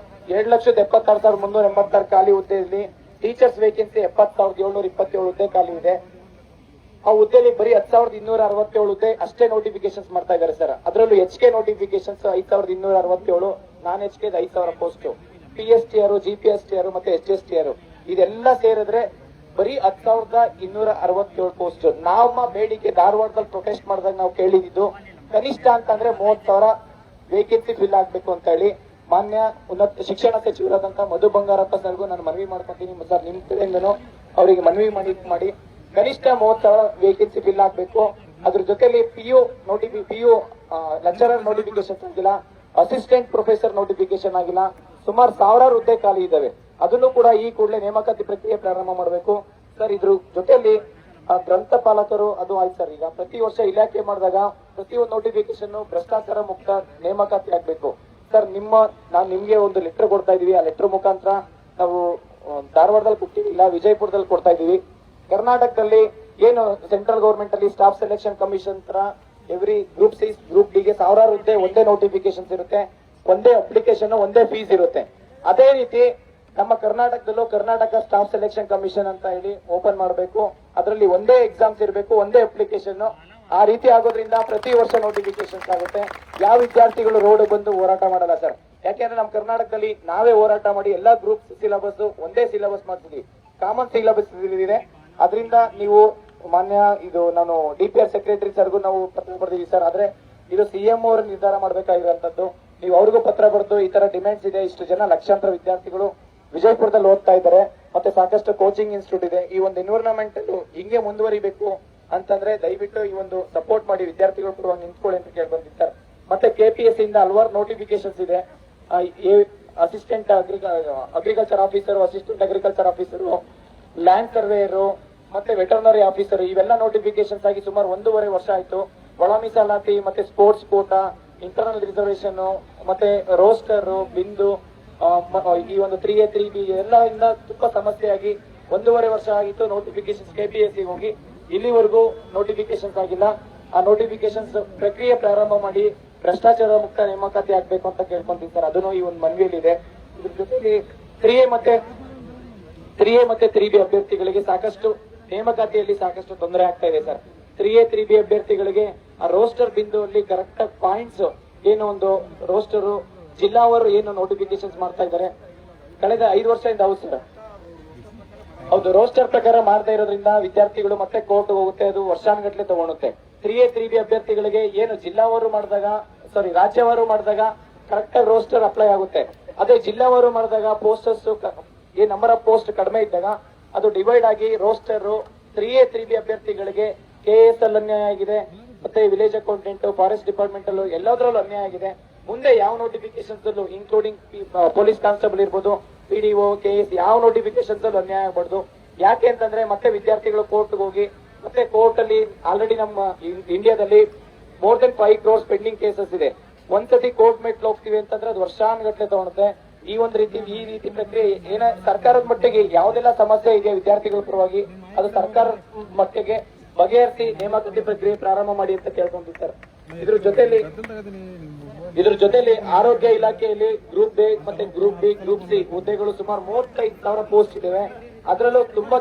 2,76,386 ಖಾಲಿ ಹುದ್ದೆಯಲ್ಲಿ ಟೀಚರ್ಸ್ ವೇಕೆನ್ಸಿ 70,727 ಹುದ್ದೆ ಖಾಲಿ ಇದೆ. ಆ ಹುದ್ದೆಯಲ್ಲಿ ಬರೀ 10,267 ಹುದ್ದೆ ಅಷ್ಟೇ ನೋಟಿಫಿಕೇಶನ್ಸ್ ಮಾಡ್ತಾ ಇದ್ದಾರೆ ಸರ್. ಅದರಲ್ಲೂ HK ನೋಟಿಫಿಕೇಶನ್ಸ್ 5,267, ನಾನ್ HK 5,000 ಪೋಸ್ಟ್, PSTR, GPSTR ಮತ್ತೆ HSTR ಇದೆಲ್ಲ ಸೇರಿದ್ರೆ ಬರೀ 10,267 ಪೋಸ್ಟ್. ನಮ್ಮ ಬೇಡಿಕೆ ಧಾರವಾಡದಲ್ಲಿ ಪ್ರೊಟೆಸ್ಟ್ ಮಾಡಿದಾಗ ನಾವು ಕೇಳಿದ್ದು ಕನಿಷ್ಠ ಅಂತಂದ್ರೆ 30,000 ವೇಕೆನ್ಸಿ ಫಿಲ್ ಆಗ್ಬೇಕು ಅಂತ ಹೇಳಿ ಮಾನ್ಯ ಉನ್ನತ ಶಿಕ್ಷಣ ಸಚಿವರಾದಂತ ಮಧು ಬಂಗಾರಪ್ಪ ಸರ್ಗೂ ನಾನು ಮನವಿ ಮಾಡ್ಕೊತೀನಿ ಸರ್. ನಿಮ್ ಕಡೆಯಿಂದನೂ ಅವರಿಗೆ ಮನವಿ ಮಾಡಿ ಕನಿಷ್ಠ 30,000 ವೇಕೆನ್ಸಿ ಫಿಲ್ ಆಗ್ಬೇಕು. ಅದ್ರ ಜೊತೆಲಿ PU ಲೆಕ್ಚರರ್ ನೋಟಿಫಿಕೇಶನ್ ಆಗಿಲ್ಲ, ಅಸಿಸ್ಟೆಂಟ್ ಪ್ರೊಫೆಸರ್ ನೋಟಿಫಿಕೇಶನ್ ಆಗಿಲ್ಲ. ಸುಮಾರು 1,000 ಹುದ್ದೆ ಖಾಲಿ ಇದಾವೆ. ಅದನ್ನು ಕೂಡ ಈ ಕೂಡಲೇ ನೇಮಕಾತಿ ಪ್ರಕ್ರಿಯೆ ಪ್ರಾರಂಭ ಮಾಡಬೇಕು ಸರ್. ಇದ್ರ ಜೊತೆಲಿ ಗ್ರಂಥಪಾಲಕರು ಅದು ಆಯ್ತು ಸರ್. ಈಗ ಪ್ರತಿ ವರ್ಷ ಇಲಾಖೆ ಮಾಡಿದಾಗ ಪ್ರತಿಯೊಂದು ನೋಟಿಫಿಕೇಶನ್ ಭ್ರಷ್ಟಾಚಾರ ಮುಕ್ತ ನೇಮಕಾತಿ ಆಗ್ಬೇಕು ಸರ್. ನಾನು ನಿಮ್ಗೆ ಒಂದು ಲೆಟರ್ ಕೊಡ್ತಾ ಇದೀವಿ. ಆ ಲೆಟರ್ ಮುಖಾಂತರ ನಾವು ಧಾರವಾಡದಲ್ಲಿ ಕೊಟ್ಟಿಲ್ಲ, ವಿಜಯಪುರದಲ್ಲಿ ಕೊಡ್ತಾ ಇದೀವಿ. ಕರ್ನಾಟಕದಲ್ಲಿ ಏನು ಸೆಂಟ್ರಲ್ ಗವರ್ಮೆಂಟ್ ಅಲ್ಲಿ ಸ್ಟಾಫ್ ಸೆಲೆಕ್ಷನ್ ಕಮಿಷನ್ ತರ every group C group D ಗೆ 1,000 ಹುದ್ದೆ ಒಂದೇ ನೋಟಿಫಿಕೇಶನ್ಸ್ ಇರುತ್ತೆ, ಒಂದೇ ಅಪ್ಲಿಕೇಶನ್, ಒಂದೇ ಫೀಸ್ ಇರುತ್ತೆ. ಅದೇ ರೀತಿ ನಮ್ಮ ಕರ್ನಾಟಕದಲ್ಲೂ ಕರ್ನಾಟಕ ಸ್ಟಾಫ್ ಸೆಲೆಕ್ಷನ್ ಕಮಿಷನ್ ಅಂತ ಹೇಳಿ ಓಪನ್ ಮಾಡಬೇಕು. ಅದರಲ್ಲಿ ಒಂದೇ ಎಕ್ಸಾಮ್ಸ್ ಇರಬೇಕು, ಒಂದೇ ಅಪ್ಲಿಕೇಶನ್. ಆ ರೀತಿ ಆಗೋದ್ರಿಂದ ಪ್ರತಿ ವರ್ಷ ನೋಟಿಫಿಕೇಶನ್ಸ್ ಆಗುತ್ತೆ. ಯಾವ ವಿದ್ಯಾರ್ಥಿಗಳು ರೋಡ್ ಬಂದು ಹೋರಾಟ ಮಾಡಲ್ಲ ಸರ್. ಯಾಕೆಂದ್ರೆ ನಮ್ಮ ಕರ್ನಾಟಕದಲ್ಲಿ ನಾವೇ ಹೋರಾಟ ಮಾಡಿ ಎಲ್ಲಾ ಗ್ರೂಪ್ ಸಿಲೆಬಸ್ ಒಂದೇ ಸಿಲೆಬಸ್ ಮಾಡ್ತಿದ್ವಿ, ಕಾಮನ್ ಸಿಲೆಬಸ್ ಇದೆ. ಅದರಿಂದ ನೀವು ಮಾನ್ಯ ಇದು ನಾನು DPR ಸೆಕ್ರೆಟರಿ ಸರ್ಗೂ ನಾವು ಪತ್ರ ಬರೆದಿವಿ ಸರ್. ಆದ್ರೆ ಇದು CM ಅವರು ನಿರ್ಧಾರ ಮಾಡ್ಬೇಕಾಗಿರುವಂತದ್ದು. ನೀವು ಅವ್ರಿಗೂ ಪತ್ರ ಬರೆದು ಈ ತರ ಡಿಮ್ಯಾಂಡ್ಸ್ ಇದೆ, ಇಷ್ಟು ಜನ ಲಕ್ಷಾಂತರ ವಿದ್ಯಾರ್ಥಿಗಳು ವಿಜಯಪುರದಲ್ಲಿ ಓದ್ತಾ ಇದ್ದಾರೆ, ಮತ್ತೆ ಸಾಕಷ್ಟು ಕೋಚಿಂಗ್ ಇನ್ಸ್ಟಿಟ್ಯೂಟ್ ಇದೆ. ಈ ಒಂದು ಎನ್ವಿರಾನ್ಮೆಂಟ್ ಹಿಂಗೆ ಮುಂದುವರಿಬೇಕು ಅಂತಂದ್ರೆ ದಯವಿಟ್ಟು ಈ ಒಂದು ಸಪೋರ್ಟ್ ಮಾಡಿ ವಿದ್ಯಾರ್ಥಿಗಳು ಕೂಡ ನಿಂತ್ಕೊಳ್ಳಿ ಅಂತ ಕೇಳ್ಬಂದಿದ್ದಾರೆ. ಮತ್ತೆ KPSC ಇಂದ ಹಲವಾರು ನೋಟಿಫಿಕೇಶನ್ಸ್ ಇದೆ. Assistant agriculture officer, assistant agriculture officer, land surveyor ಮತ್ತೆ ವೆಟರ್ನರಿ ಆಫೀಸರ್ ಇವೆಲ್ಲ ನೋಟಿಫಿಕೇಶನ್ಸ್ ಆಗಿ ಸುಮಾರು 1.5 ವರ್ಷ ಆಯ್ತು. ಒಳ ಮೀಸಲಾತಿ ಮತ್ತೆ ಸ್ಪೋರ್ಟ್ಸ್ ಕೋಟಾ, ಇಂಟರ್ನಲ್ ರಿಸರ್ವೇಶನ್ ಮತ್ತೆ ರೋಸ್ಟರ್, ಬಿಂದು, ಈ ಒಂದು 3A 3B ಎಲ್ಲ ಇಂದ ತುಂಬಾ ಸಮಸ್ಯೆಯಾಗಿ 1.5 ವರ್ಷ ಆಗಿತ್ತು. ನೋಟಿಫಿಕೇಶನ್ಸ್ KPSC ಹೋಗಿ ಇಲ್ಲಿವರೆಗೂ ನೋಟಿಫಿಕೇಶನ್ಸ್ ಆಗಿಲ್ಲ. ಆ ನೋಟಿಫಿಕೇಶನ್ಸ್ ಪ್ರಕ್ರಿಯೆ ಪ್ರಾರಂಭ ಮಾಡಿ ಭ್ರಷ್ಟಾಚಾರ ಮುಕ್ತ ನೇಮಕಾತಿ ಆಗ್ಬೇಕು ಅಂತ ಕೇಳ್ಕೊಂತೀನಿ ಸರ್. ಅದನ್ನು ಈ ಒಂದು ಮನವಿಯಲ್ಲಿದೆ. ಇದ್ರ ಜೊತೆಲಿ 3A ಮತ್ತೆ 3B ಅಭ್ಯರ್ಥಿಗಳಿಗೆ ಸಾಕಷ್ಟು ನೇಮಕಾತಿಯಲ್ಲಿ ಸಾಕಷ್ಟು ತೊಂದರೆ ಆಗ್ತಾ ಇದೆ ಸರ್. 3A 3B ಅಭ್ಯರ್ಥಿಗಳಿಗೆ ಆ ರೋಸ್ಟರ್ ಬಿಂದುವಲ್ಲಿ ಕರೆಕ್ಟ್ ಪಾಯಿಂಟ್ಸ್ ಏನು ಒಂದು ರೋಸ್ಟರ್ ಜಿಲ್ಲಾವರು ಏನು ನೋಟಿಫಿಕೇಶನ್ಸ್ ಮಾಡ್ತಾ ಇದ್ದಾರೆ ಕಳೆದ 5 ವರ್ಷದಿಂದ ಹೌದು ಸರ್. ಹೌದು, ರೋಸ್ಟರ್ ಪ್ರಕಾರ ಮಾಡ್ತಾ ಇರೋದ್ರಿಂದ ವಿದ್ಯಾರ್ಥಿಗಳು ಮತ್ತೆ ಕೋರ್ಟ್ ಹೋಗುತ್ತೆ, ಅದು ವರ್ಷಾನುಗಟ್ಲೆ ತಗೊಳುತ್ತೆ. 3A 3B ಅಭ್ಯರ್ಥಿಗಳಿಗೆ ಏನು ಜಿಲ್ಲಾವಾರು ಮಾಡಿದಾಗ ರಾಜ್ಯವಾರು ಮಾಡಿದಾಗ ಕರೆಕ್ಟ್ ಆಗಿ ರೋಸ್ಟರ್ ಅಪ್ಲೈ ಆಗುತ್ತೆ. ಅದೇ ಜಿಲ್ಲಾವಾರು ಮಾಡಿದಾಗ ಪೋಸ್ಟರ್ಸ್ ಈ ನಂಬರ್ ಆಫ್ ಪೋಸ್ಟ್ ಕಡಿಮೆ ಇದ್ದಾಗ ಅದು ಡಿವೈಡ್ ಆಗಿ ರೋಸ್ಟರ್ 3A 3B ಅಭ್ಯರ್ಥಿಗಳಿಗೆ KSL ಅನ್ಯಾಯ ಆಗಿದೆ, ಮತ್ತೆ ವಿಲೇಜ್ ಅಕೌಂಟೆಂಟ್, ಫಾರೆಸ್ಟ್ ಡಿಪಾರ್ಟ್ಮೆಂಟ್ ಅಲ್ಲೂ ಎಲ್ಲದರಲ್ಲೂ ಅನ್ಯಾಯ ಆಗಿದೆ. ಮುಂದೆ ಯಾವ ನೋಟಿಫಿಕೇಶನ್ಸ್ ಅಲ್ಲೂ ಇನ್ಕ್ಲೂಡಿಂಗ್ ಪೊಲೀಸ್ ಕಾನ್ಸ್ಟೇಬಲ್ ಇರ್ಬೋದು, PDO, KS ಯಾವ ನೋಟಿಫಿಕೇಶನ್ಸ್ ಅಲ್ಲೂ ಅನ್ಯಾಯ ಆಗಬಾರ್ದು. ಯಾಕೆ ಅಂತಂದ್ರೆ ಮತ್ತೆ ವಿದ್ಯಾರ್ಥಿಗಳು ಕೋರ್ಟ್ಗೆ ಹೋಗಿ ಮತ್ತೆ ಕೋರ್ಟ್ ಅಲ್ಲಿ ಆಲ್ರೆಡಿ ನಮ್ಮ ಇಂಡಿಯಾದಲ್ಲಿ more than 5 crores pending cases ಇದೆ. ಒಂದ್ಸತಿ ಕೋರ್ಟ್ ಮೆಟ್ಲು ಹೋಗ್ತೀವಿ ಅಂತಂದ್ರೆ ಅದು ವರ್ಷಾನುಗಟ್ಲೆ ತಗೊಳುತ್ತೆ. ಈ ರೀತಿ ಪ್ರಕ್ರಿಯೆ ಸರ್ಕಾರದ ಮಟ್ಟಿಗೆ ಯಾವ್ದೆಲ್ಲ ಸಮಸ್ಯೆ ಇದೆ ವಿದ್ಯಾರ್ಥಿಗಳ ಪರವಾಗಿ ಅದು ಸರ್ಕಾರದ ಮಟ್ಟಿಗೆ ಬಗೆಹರಿಸಿ ನೇಮಕಾತಿ ಪ್ರಕ್ರಿಯೆ ಪ್ರಾರಂಭ ಮಾಡಿ ಅಂತ ಕೇಳ್ಕೊಂಡಿರ್ತಾರೆ. ಇದ್ರ ಜೊತೆಲಿ ಆರೋಗ್ಯ ಇಲಾಖೆಯಲ್ಲಿ ಗ್ರೂಪ್ ಎ ಮತ್ತೆ ಗ್ರೂಪ್ ಬಿ, ಗ್ರೂಪ್ ಸಿ ಹುದ್ದೆಗಳು ಸುಮಾರು 35,000 ಪೋಸ್ಟ್ ಇದಾವೆ. ಅದರಲ್ಲೂ ತುಂಬಾ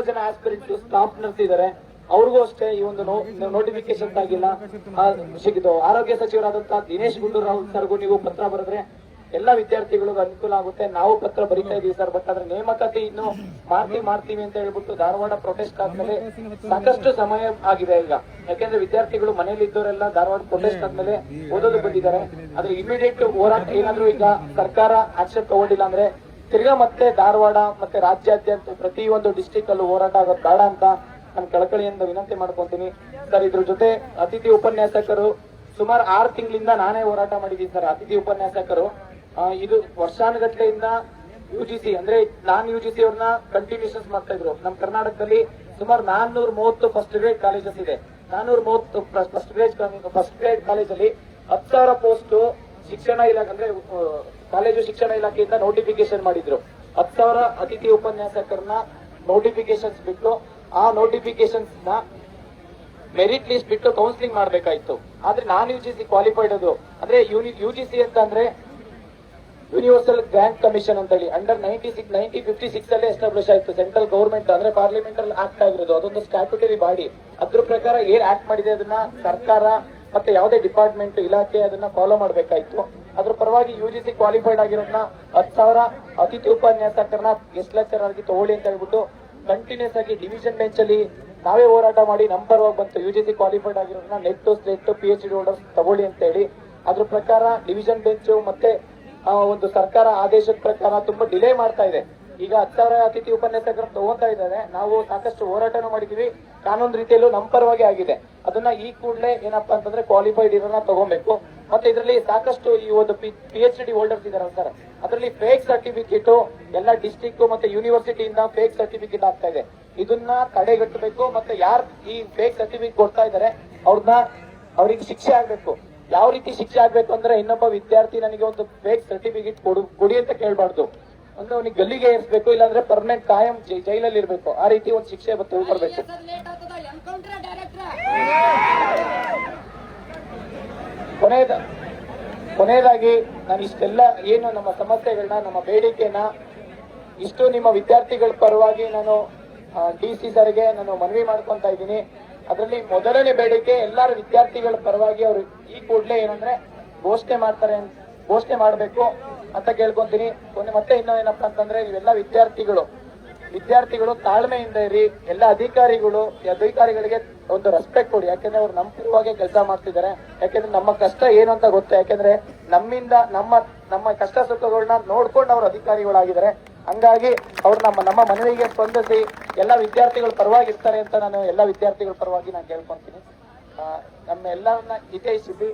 ಜನ ಆಸ್ಪಿರೆಂಟ್ಸ್, ಸ್ಟಾಫ್ ನರ್ಸ್ ಇದ್ದಾರೆ. ಅವ್ರಿಗೂ ಅಷ್ಟೇ ಈ ಒಂದು ನೋಟಿಫಿಕೇಶನ್ ಆಗಿಲ್ಲ. ಸಿಗಿದ್ದು ಆರೋಗ್ಯ ಸಚಿವರಾದಂತಹ ದಿನೇಶ್ ಗುಂಡೂರಾವ್ ಸರ್ಗೂ ನೀವು ಪತ್ರ ಬರೆದ್ರೆ ಎಲ್ಲಾ ವಿದ್ಯಾರ್ಥಿಗಳಿಗೂ ಅನುಕೂಲ ಆಗುತ್ತೆ. ನಾವು ಪತ್ರ ಬರೀತಾ ಇದೀವಿ ಸರ್, ಬಟ್ ಅದ್ರ ನೇಮಕಾತಿ ಇನ್ನು ಮಾಡ್ತೀವಿ ಅಂತ ಹೇಳ್ಬಿಟ್ಟು ಧಾರವಾಡ ಪ್ರೊಟೆಸ್ಟ್ ಆದ್ಮೇಲೆ ಸಾಕಷ್ಟು ಸಮಯ ಆಗಿದೆ ಈಗ. ಯಾಕೆಂದ್ರೆ ವಿದ್ಯಾರ್ಥಿಗಳು ಮನೇಲಿ ಇದ್ದವರೆಲ್ಲ ಧಾರವಾಡ ಪ್ರೊಟೆಸ್ಟ್ ಆದ್ಮೇಲೆ ಓದೋದು ಬಂದಿದ್ದಾರೆ. ಅದ್ರ ಇಮಿಡಿಯೇಟ್ ಹೋರಾಟ ಏನಾದ್ರು ಈಗ ಸರ್ಕಾರ ಆಕ್ಷನ್ ತಗೊಂಡಿಲ್ಲ ಅಂದ್ರೆ ತಿರ್ಗಾ ಮತ್ತೆ ಧಾರವಾಡ ಮತ್ತೆ ರಾಜ್ಯಾದ್ಯಂತ ಪ್ರತಿಯೊಂದು ಡಿಸ್ಟಿಕ್ ಅಲ್ಲೂ ಹೋರಾಟ ಆಗೋದು ಬೇಡ ಅಂತ ನಾನು ಕಳಕಳಿಯಿಂದ ವಿನಂತಿ ಮಾಡ್ಕೊಂತೀನಿ ಸರ್. ಇದ್ರ ಜೊತೆ ಅತಿಥಿ ಉಪನ್ಯಾಸಕರು ಸುಮಾರು 6 ತಿಂಗಳಿಂದ ನಾನೇ ಹೋರಾಟ ಮಾಡಿದ್ದೀನಿ ಸರ್. ಅತಿಥಿ ಉಪನ್ಯಾಸಕರು ಇದು ವರ್ಷಾನುಗಟ್ಲೆಯಿಂದ UGC ಅಂದ್ರೆ ನಾನ್ UGC ಅವ್ರನ್ನ ಕಂಟಿನ್ಯೂಷನ್ಸ್ ಮಾಡ್ತಾ ಇದ್ರು. ನಮ್ಮ ಕರ್ನಾಟಕದಲ್ಲಿ ಸುಮಾರು 430 ಫಸ್ಟ್ ಗ್ರೇಡ್ ಕಾಲೇಜಸ್ ಇದೆ. 430 ಫಸ್ಟ್ ಗ್ರೇಡ್ ಕಾಲೇಜಲ್ಲಿ 10,000 ಪೋಸ್ಟ್ ಶಿಕ್ಷಣ ಇಲಾಖೆ ಅಂದ್ರೆ ಕಾಲೇಜು ಶಿಕ್ಷಣ ಇಲಾಖೆಯಿಂದ ನೋಟಿಫಿಕೇಶನ್ ಮಾಡಿದ್ರು. 10,000 ಅತಿಥಿ ಉಪನ್ಯಾಸಕರನ್ನ ನೋಟಿಫಿಕೇಶನ್ಸ್ ಬಿಟ್ಟು ಆ ನೋಟಿಫಿಕೇಶನ್ಸ್ ನ ಮೆರಿಟ್ ಲಿಸ್ಟ್ ಬಿಟ್ಟು ಕೌನ್ಸಿಲಿಂಗ್ ಮಾಡ್ಬೇಕಾಯ್ತು. ಆದ್ರೆ ನಾನ್ UGC ಕ್ವಾಲಿಫೈಡ್ ಅದು ಅಂದ್ರೆ UGC ಅಂತ ಅಂದ್ರೆ ಯೂನಿವರ್ಸಲ್ ಗ್ರಾಂಟ್ ಕಮಿಷನ್ ಅಂತ ಹೇಳಿ ಅಂಡರ್ 1956 ಅಲ್ಲೇ ಎಸ್ಟಾಬ್ಲಿಷ್ ಆಯ್ತು. ಸೆಂಟ್ರಲ್ ಗವರ್ಮೆಂಟ್ ಅಂದ್ರೆ ಪಾರ್ಲಿಮೆಂಟಲ್ ಆಕ್ಟ್ ಆಗಿರೋದು, ಅದೊಂದು ಸ್ಟ್ಯಾಟ್ಯೂಟರಿ ಬಾಡಿ. ಅದ್ರ ಪ್ರಕಾರ ಏನ್ ಆಕ್ಟ್ ಮಾಡಿದೆ ಅದನ್ನ ಸರ್ಕಾರ ಮತ್ತೆ ಯಾವುದೇ ಡಿಪಾರ್ಟ್ಮೆಂಟ್ ಇಲಾಖೆ ಅದನ್ನ ಫಾಲೋ ಮಾಡ್ಬೇಕಾಯ್ತು. ಅದ್ರ ಪರವಾಗಿ UGC ಕ್ವಾಲಿಫೈಡ್ ಆಗಿರೋದನ್ನ 10,000 ಅತಿಥಿ ಉಪನ್ಯಾಸಕರನ್ನ ಗೆಸ್ಟ್ ಲೆಕ್ಚರ್ ಆಗಿ ತಗೊಳ್ಳಿ ಅಂತ ಹೇಳ್ಬಿಟ್ಟು ಕಂಟಿನ್ಯೂಸ್ ಆಗಿ ಡಿವಿಷನ್ ಬೆಂಚ್ ಅಲ್ಲಿ ನಾವೇ ಹೋರಾಟ ಮಾಡಿ ನಮ್ಮ ಪರವಾಗಿ ಬಂತು. UGC ಕ್ವಾಲಿಫೈಡ್ ಆಗಿರೋದನ್ನ net to state PhD holders ತಗೊಳ್ಳಿ ಅಂತ ಹೇಳಿ ಅದ್ರ ಪ್ರಕಾರ ಡಿವಿಷನ್ ಬೆಂಚ್ ಮತ್ತೆ ಒಂದು ಸರ್ಕಾರ ಆದೇಶದ ಪ್ರಕಾರ ತುಂಬಾ ಡಿಲೇ ಮಾಡ್ತಾ ಇದೆ. ಈಗ 10,000 ಅತಿಥಿ ಉಪನ್ಯಾಸಕರು ತಗೊಂತಾ ಇದ್ದಾರೆ. ನಾವು ಸಾಕಷ್ಟು ಹೋರಾಟನೂ ಮಾಡಿದೀವಿ, ಕಾನೂನು ರೀತಿಯಲ್ಲೂ ನಮ್ಮ ಪರವಾಗಿ ಆಗಿದೆ. ಅದನ್ನ ಈ ಕೂಡಲೇ ಏನಪ್ಪಾ ಅಂತಂದ್ರೆ ಕ್ವಾಲಿಫೈಡ್ ಇರೋನ್ನ ತಗೋಬೇಕು. ಮತ್ತೆ ಇದರಲ್ಲಿ ಸಾಕಷ್ಟು ಈ ಒಂದು PhD ಹೋಲ್ಡರ್ಸ್ ಇದಾರಲ್ಲ ಸರ್, ಅದರಲ್ಲಿ ಫೇಕ್ ಸರ್ಟಿಫಿಕೇಟ್ ಎಲ್ಲ ಡಿಸ್ಟ್ರಿಕ್ಟ್ ಮತ್ತೆ ಯೂನಿವರ್ಸಿಟಿಯಿಂದ ಫೇಕ್ ಸರ್ಟಿಫಿಕೇಟ್ ಆಗ್ತಾ ಇದೆ. ಇದನ್ನ ತಡೆಗಟ್ಟಬೇಕು. ಮತ್ತೆ ಯಾರು ಈ ಫೇಕ್ ಸರ್ಟಿಫಿಕೇಟ್ ಕೊಡ್ತಾ ಇದಾರೆ ಅವ್ರಿಗೆ ಶಿಕ್ಷೆ ಆಗ್ಬೇಕು. ಯಾವ ರೀತಿ ಶಿಕ್ಷೆ ಆಗ್ಬೇಕು ಅಂದ್ರೆ ಇನ್ನೊಬ್ಬ ವಿದ್ಯಾರ್ಥಿ ನನಗೆ ಒಂದು ಫೇಕ್ ಸರ್ಟಿಫಿಕೇಟ್ ಕೊಡಿ ಅಂತ ಕೇಳಬಾರ್ದು. ಅಂದ್ರೆ ಅವನಿಗೆ ಗಲ್ಲಿಗೆ ಏರಿಸಬೇಕು, ಇಲ್ಲಾಂದ್ರೆ ಪರ್ಮನೆಂಟ್ ಕಾಯಂ ಜೈಲಲ್ಲಿ ಇರಬೇಕು. ಆ ರೀತಿ ಒಂದು ಶಿಕ್ಷೆ ಬರಬೇಕು. ಕೊನೆಯದಾಗಿ ನಾನು ಇಷ್ಟೆಲ್ಲ ಏನು ನಮ್ಮ ಸಮಸ್ಯೆಗಳನ್ನ, ನಮ್ಮ ಬೇಡಿಕೆನ ಇಷ್ಟು ನಿಮ್ಮ ವಿದ್ಯಾರ್ಥಿಗಳ ಪರವಾಗಿ ನಾನು DC ಸರ್ಗೆ ನಾನು ಮನವಿ ಮಾಡ್ಕೊಂತ ಇದ್ದೀನಿ. ಅದರಲ್ಲಿ ಮೊದಲನೇ ಬೇಡಿಕೆ ಎಲ್ಲರ ವಿದ್ಯಾರ್ಥಿಗಳ ಪರವಾಗಿ ಅವರು ಈ ಕೂಡಲೇ ಏನಂದ್ರೆ ಘೋಷಣೆ ಮಾಡಬೇಕು ಅಂತ ಕೇಳ್ಕೊಂತೀನಿ. ಮತ್ತೆ ಇನ್ನೂ ಏನಪ್ಪಾ ಅಂತಂದ್ರೆ ನೀವೆಲ್ಲ ವಿದ್ಯಾರ್ಥಿಗಳು ತಾಳ್ಮೆಯಿಂದ ಇರಿ. ಎಲ್ಲ ಅಧಿಕಾರಿಗಳಿಗೆ ಒಂದು ರೆಸ್ಪೆಕ್ಟ್ ಕೊಡಿ. ಯಾಕಂದ್ರೆ ಅವ್ರು ನಮ್ಮ ಪರವಾಗಿ ಕೆಲಸ ಮಾಡ್ತಿದ್ದಾರೆ. ಯಾಕಂದ್ರೆ ನಮ್ಮ ಕಷ್ಟ ಏನು ಅಂತ ಗೊತ್ತು. ಯಾಕಂದ್ರೆ ನಮ್ಮಿಂದ ನಮ್ಮ ಕಷ್ಟ ಸುಖಗಳನ್ನ ನೋಡ್ಕೊಂಡು ಅವ್ರು ಅಧಿಕಾರಿಗಳಾಗಿದ್ದಾರೆ. ಹಂಗಾಗಿ ಅವ್ರು ನಮ್ಮ ಮನವಿಗೆ ಸ್ಪಂದಿಸಿ ಎಲ್ಲ ವಿದ್ಯಾರ್ಥಿಗಳ ಪರವಾಗಿ ಇರ್ತಾರೆ ಅಂತ ನಾನು ಎಲ್ಲ ವಿದ್ಯಾರ್ಥಿಗಳ ಪರವಾಗಿ ನಾನು ಕೇಳ್ಕೊಂತೀನಿ. ನಮ್ಮ ಎಲ್ಲರನ್ನ ಹಿತೈಷಿಸಿ